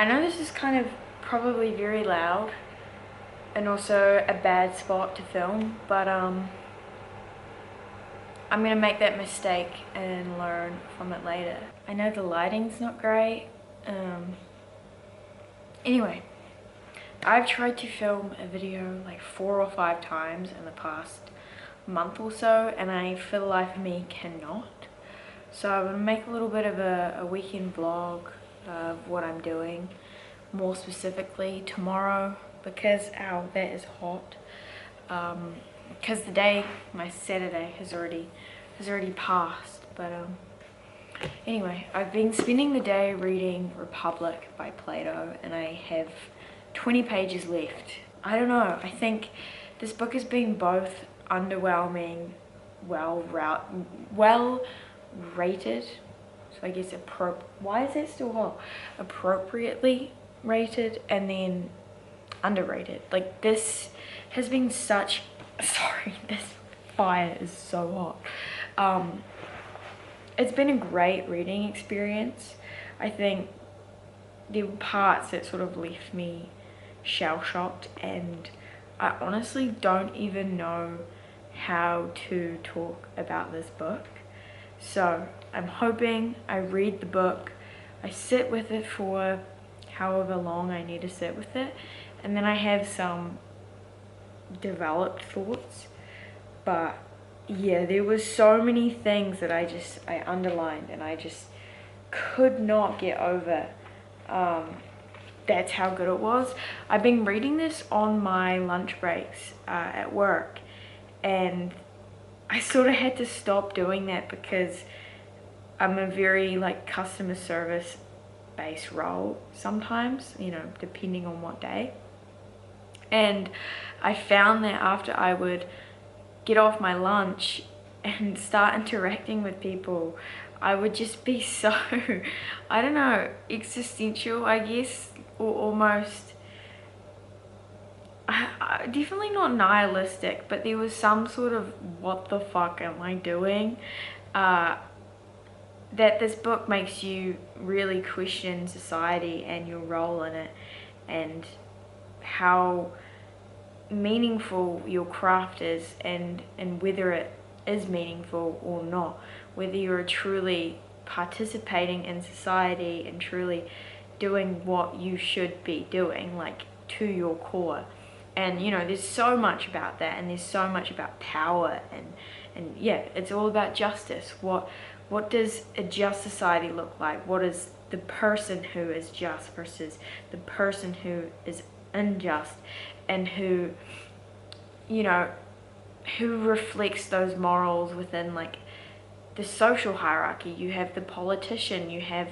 know this is kind of probably very loud and also a bad spot to film, but I'm gonna make that mistake and learn from it later. I know the lighting's not great. Anyway, I've tried to film a video like 4 or 5 times in the past month or so, and I for the life of me cannot. So I'm gonna make a little bit of a weekend vlog of what I'm doing, more specifically tomorrow, because that is hot. Because the day, my Saturday, has already passed. But anyway, I've been spending the day reading Republic by Plato, and I have 20 pages left. I don't know, I think this book has been both underwhelming, well rated, so I guess why is that still hot? Appropriately rated, and then underrated. Like, this has been such, sorry, this fire is so hot. It's been a great reading experience. I think there were parts that sort of left me shell-shocked, and I honestly don't even know how to talk about this book. So I'm hoping I read the book, I sit with it for however long I need to sit with it, and then I have some developed thoughts. But yeah, there was so many things that I underlined, and I just could not get over. That's how good it was. I've been reading this on my lunch breaks at work, and I sort of had to stop doing that because I'm a very like customer service based role sometimes, you know, depending on what day. And I found that after I would get off my lunch and start interacting with people, I would just be so, I don't know, existential, I guess, or almost, definitely not nihilistic, but there was some sort of what the fuck am I doing, that this book makes you really question society and your role in it, and how meaningful your craft is, and whether it is meaningful or not, whether you're truly participating in society and truly doing what you should be doing, like to your core. And you know, there's so much about that, and there's so much about power, and yeah, it's all about justice. What does a just society look like? What is the person who is just versus the person who is unjust, and who, you know, who reflects those morals within like the social hierarchy? You have the politician, you have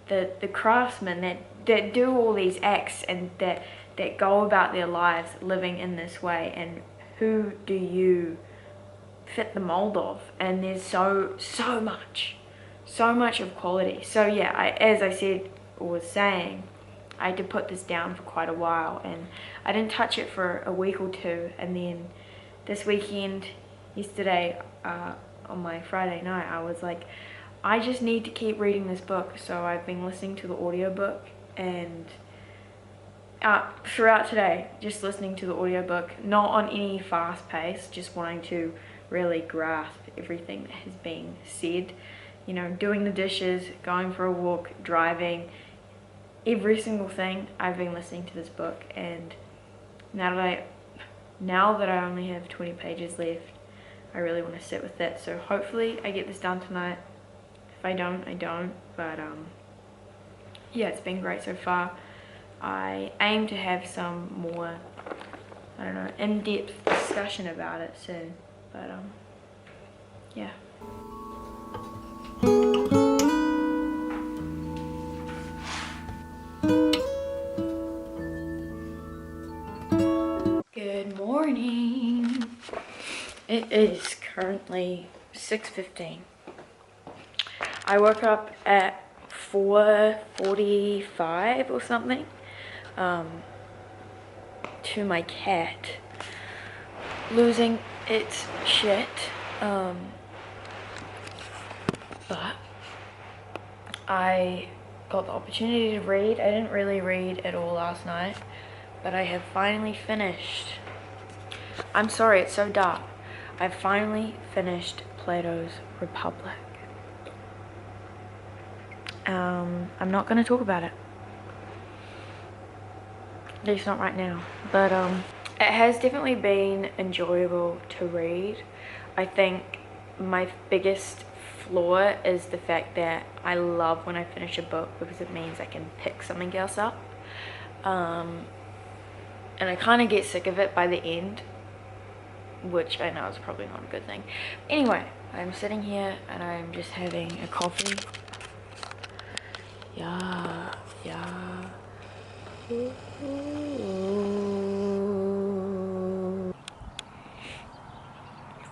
the craftsmen that do all these acts, and that go about their lives living in this way, and who do you fit the mold of? And there's so much of quality. So yeah, as I said or was saying, I had to put this down for quite a while, and I didn't touch it for a week or two, and then this weekend, yesterday, on my Friday night, I was like, I just need to keep reading this book. So I've been listening to the audiobook, and throughout today, just listening to the audiobook, not on any fast pace, just wanting to really grasp everything that has been said. You know, doing the dishes, going for a walk, driving, every single thing, I've been listening to this book. And now that I only have 20 pages left, I really want to sit with it. So hopefully I get this done tonight. If I don't, I don't. But yeah, it's been great so far. I aim to have some more, I don't know, in-depth discussion about it soon. But yeah. Good morning. It is currently 6:15. I woke up at 4:45 or something, to my cat losing its shit, but I got the opportunity to read. I didn't really read at all last night, but I have finally finished. I'm sorry, it's so dark. I've finally finished Plato's Republic. I'm not going to talk about it. At least not right now. But it has definitely been enjoyable to read. I think my biggest flaw is the fact that I love when I finish a book because it means I can pick something else up. And I kind of get sick of it by the end, which I know is probably not a good thing. Anyway, I'm sitting here and I'm just having a coffee. Yeah.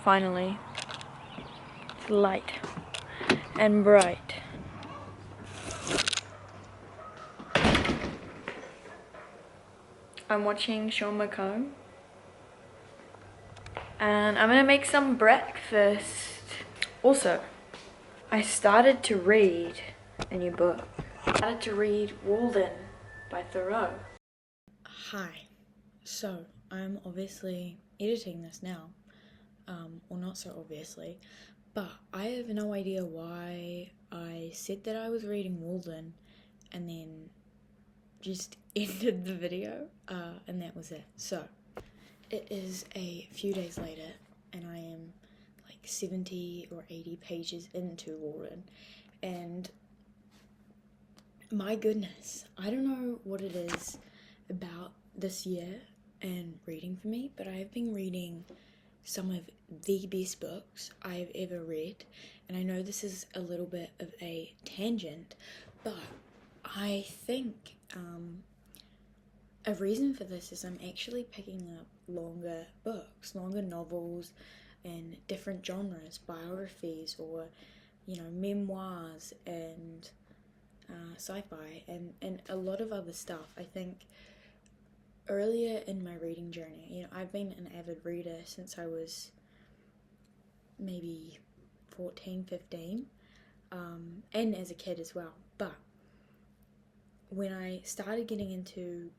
Finally, it's light and bright. I'm watching Sean McComb. And I'm gonna make some breakfast. Also, I started to read a new book. I started to read Walden by Thoreau. Hi. So, I'm obviously editing this now. Or not so obviously. But I have no idea why I said that I was reading Walden and then just ended the video. And that was it. So, it is a few days later and I am like 70 or 80 pages into Walden, and my goodness, I don't know what it is about this year and reading for me, but I have been reading some of the best books I have ever read. And I know this is a little bit of a tangent, but I think a reason for this is I'm actually picking up longer books, longer novels and different genres, biographies or, memoirs and sci-fi and a lot of other stuff. I think earlier in my reading journey, I've been an avid reader since I was maybe 14, 15, and as a kid as well. But when I started getting into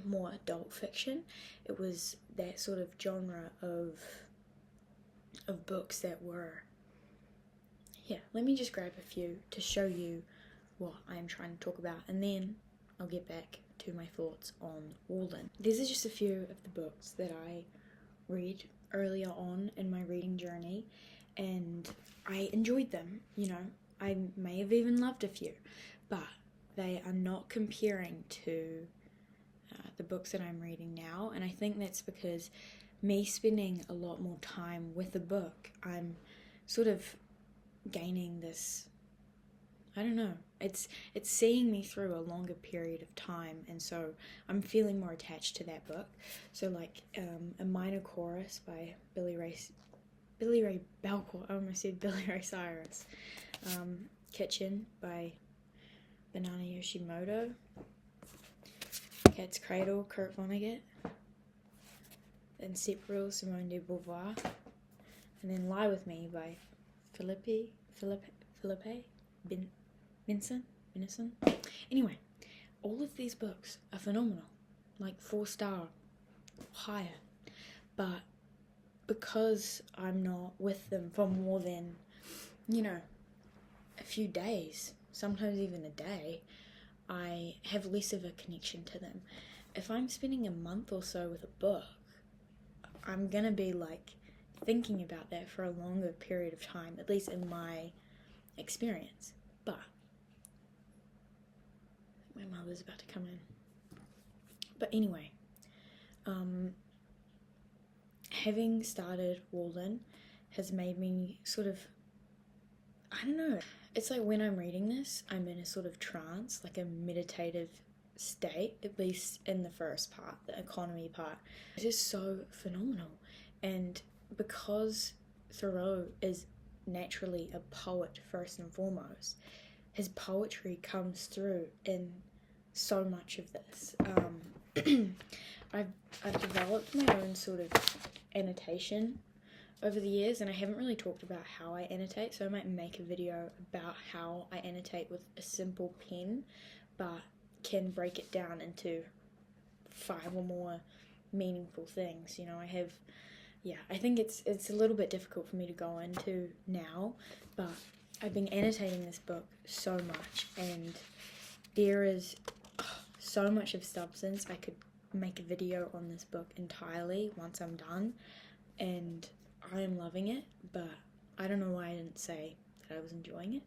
more adult fiction, it was that sort of genre of books that were, let me just grab a few to show you what I'm trying to talk about, and then I'll get back to my thoughts on Walden. These are just a few of the books that I read earlier on in my reading journey, and I enjoyed them. I may have even loved a few, but they are not comparing to the books that I'm reading now. And I think that's because me spending a lot more time with a book, I'm sort of gaining this, I don't know, it's seeing me through a longer period of time, and so I'm feeling more attached to that book. So like A Minor Chorus by Billy Ray Balcourt, I almost said Billy Ray Cyrus, Kitchen by Banana Yoshimoto, Cat's Cradle, Kurt Vonnegut, Inseparable, Simone de Beauvoir, and then Lie With Me by Philippe Benson. Anyway, all of these books are phenomenal, like 4-star, higher, but because I'm not with them for more than, a few days, sometimes even a day, I have less of a connection to them. If I'm spending a month or so with a book, I'm gonna be like thinking about that for a longer period of time, at least in my experience. But my mother's about to come in. But anyway, having started Walden has made me sort of, I don't know, it's like when I'm reading this, I'm in a sort of trance, like a meditative state, at least in the first part, the economy part. It is so phenomenal. And because Thoreau is naturally a poet first and foremost, his poetry comes through in so much of this. I've developed my own sort of annotation over the years, and I haven't really talked about how I annotate, so I might make a video about how I annotate with a simple pen, but can break it down into 5 or more meaningful things. You know, I think it's a little bit difficult for me to go into now, but I've been annotating this book so much, and there is so much of substance. I could make a video on this book entirely once I'm done, and I am loving it, but I don't know why I didn't say that I was enjoying it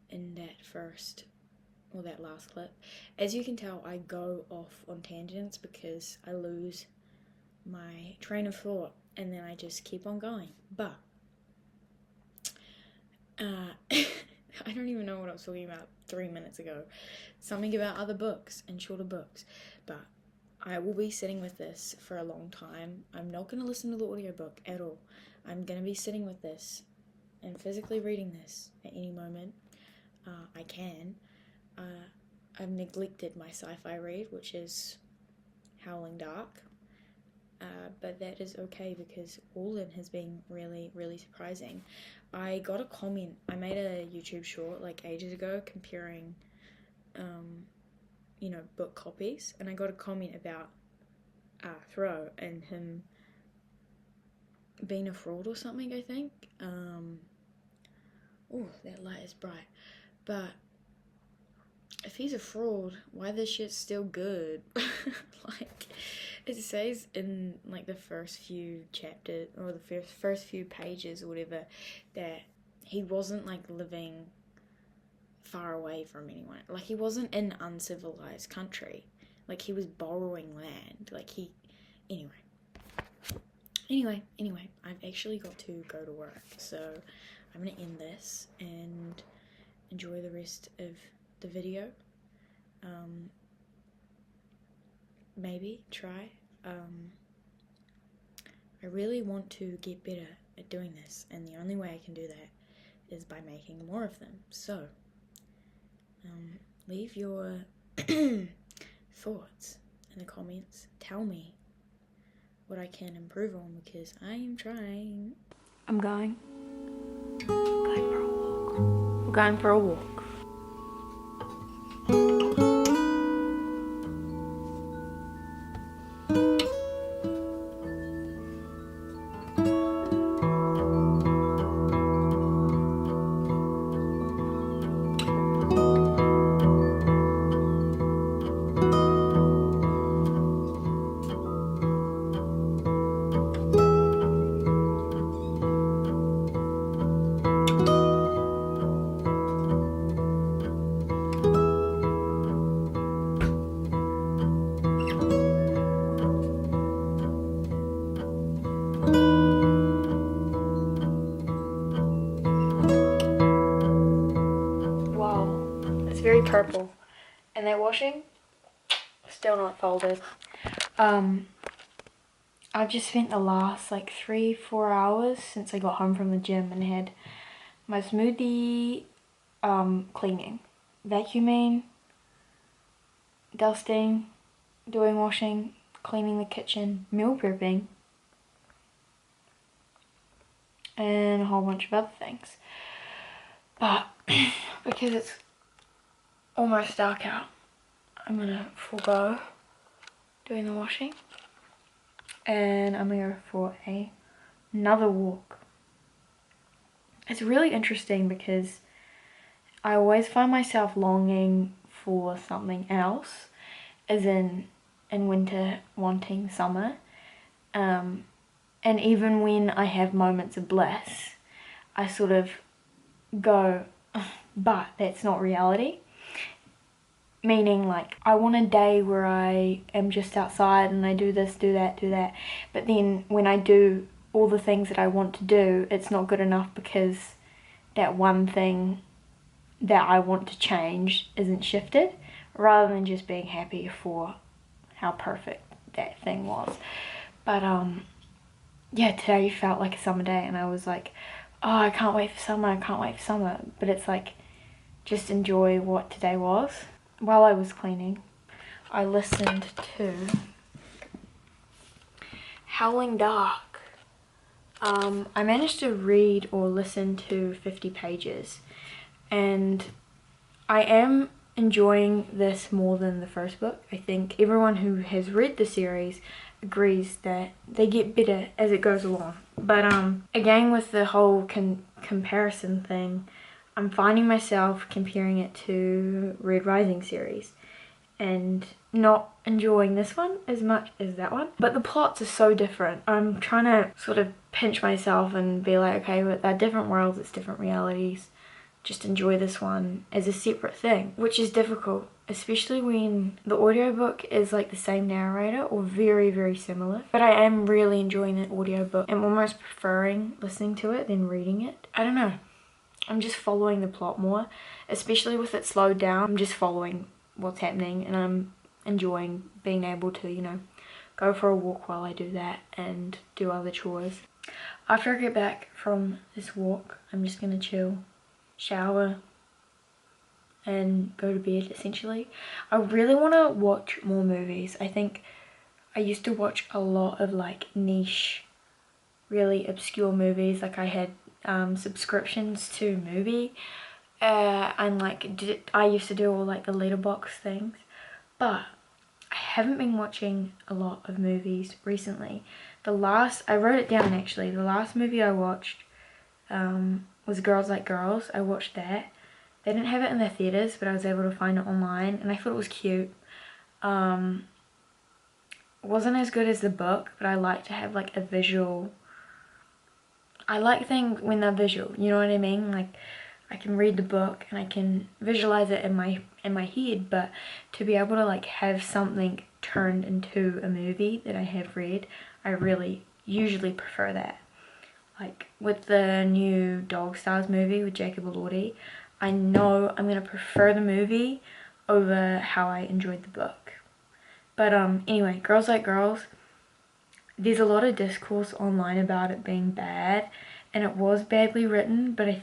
in that last clip. As you can tell, I go off on tangents because I lose my train of thought and then I just keep on going. But I don't even know what I was talking about 3 minutes ago. Something about other books and shorter books. But I will be sitting with this for a long time. I'm not going to listen to the audiobook at all. I'm going to be sitting with this and physically reading this at any moment. I can. I've neglected my sci-fi read, which is Howling Dark. But that is okay because Orlin has been really, really surprising. I got a comment. I made a YouTube short like ages ago comparing, book copies, and I got a comment about Thaw and him being a fraud or something, I think. Oh, that light is bright. But if he's a fraud, why this shit's still good? Like, it says in like the first few chapters or the first few pages or whatever that he wasn't like living far away from anyone. Like, he wasn't in uncivilized country. Like, he was borrowing land. Anyway, I've actually got to go to work, so I'm gonna end this and enjoy the rest of the video. Maybe try. I really want to get better at doing this, and the only way I can do that is by making more of them. So, leave your thoughts in the comments. Tell me what I can improve on, because I am trying. I'm going for a walk. We're going for a walk. Very purple, and that washing still not folded. I've just spent the last like 3-4 hours since I got home from the gym and had my smoothie, cleaning, vacuuming, dusting, doing washing, cleaning the kitchen, meal prepping, and a whole bunch of other things. But because it's almost dark out, I'm gonna forego doing the washing and I'm gonna go for another walk. It's really interesting because I always find myself longing for something else, as in winter wanting summer, and even when I have moments of bliss, I sort of go, but that's not reality. Meaning, like, I want a day where I am just outside and I do this, do that, but then when I do all the things that I want to do, it's not good enough because that one thing that I want to change isn't shifted, rather than just being happy for how perfect that thing was. But yeah, today felt like a summer day and I was like, oh, I can't wait for summer, but it's like, just enjoy what today was. While I was cleaning, I listened to Howling Dark I managed to read or listen to 50 pages, and I am enjoying this more than the first book. I think everyone who has read the series agrees that they get better as it goes along. But again, with the whole comparison thing, I'm finding myself comparing it to Red Rising series and not enjoying this one as much as that one. But the plots are so different. I'm trying to sort of pinch myself and be like, okay, but they're different worlds, it's different realities. Just enjoy this one as a separate thing, which is difficult, especially when the audiobook is like the same narrator or very, very similar. But I am really enjoying that audiobook. I'm almost preferring listening to it than reading it. I don't know. I'm just following the plot more, especially with it slowed down. I'm just following what's happening, and I'm enjoying being able to, you know, go for a walk while I do that and do other chores. After I get back from this walk, I'm just gonna chill, shower, and go to bed essentially. I really want to watch more movies. I think I used to watch a lot of like niche, really obscure movies. Like I had subscriptions to Movie, and like I used to do all like the letterbox things, but I haven't been watching a lot of movies recently. I wrote it down actually, the last movie I watched was Girls Like Girls. I watched that. They didn't have it in the theaters, but I was able to find it online, and I thought it was cute. It wasn't as good as the book, but I like to have like a visual. I like things when they're visual, you know what I mean? Like I can read the book and I can visualize it in my head, but to be able to like have something turned into a movie that I have read, I really usually prefer that. Like with the new Dog Stars movie with Jacob Elordi, I know I'm gonna prefer the movie over how I enjoyed the book. But anyway, Girls Like Girls, there's a lot of discourse online about it being bad, and it was badly written, but I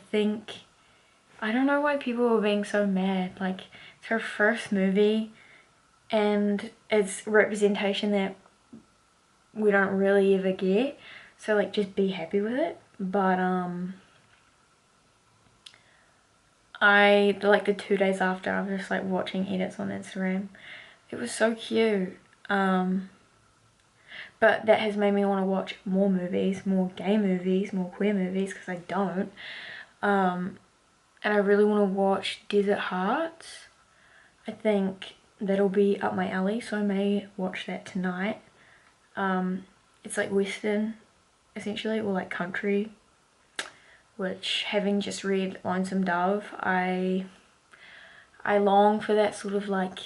don't know why people were being so mad. Like, it's her first movie, and it's representation that we don't really ever get, so like just be happy with it. But like the 2 days after, I was just like watching edits on Instagram. It was so cute. But that has made me want to watch more movies, more gay movies, more queer movies, because I don't. And I really want to watch Desert Hearts. I think that'll be up my alley, so I may watch that tonight. It's like Western, essentially, or like country, which, having just read Lonesome Dove, I long for that sort of like,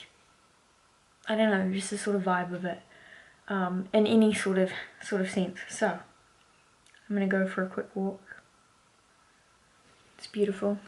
I don't know, just the sort of vibe of it, in any sort of sense. So I'm gonna go for a quick walk. It's beautiful.